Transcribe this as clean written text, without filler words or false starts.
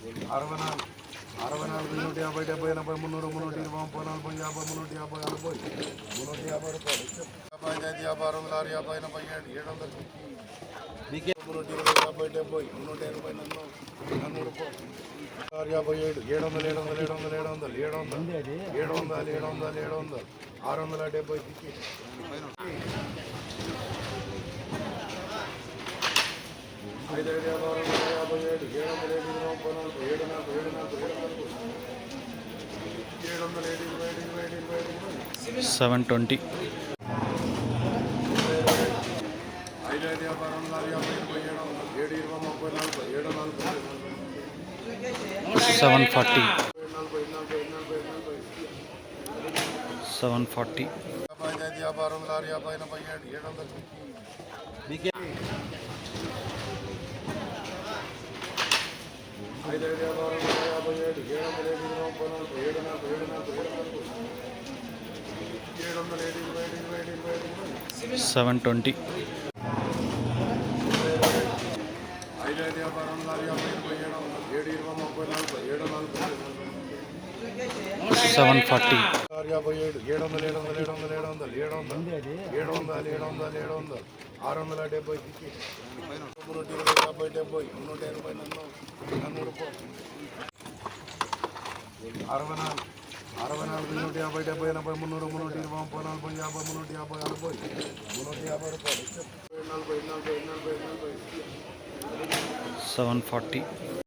64 64 150 70 80 300 320 30 40 50 350 350 రూపాయలు పంచాయతీ వ్యాపారం 6 50 80 700 320 50 70 380 నన్ను రూపాయలు 57 700 700 670 720. 740. 740. పంచాయతీ వ్యాపారం 6 50 80 700 720. 740. 740.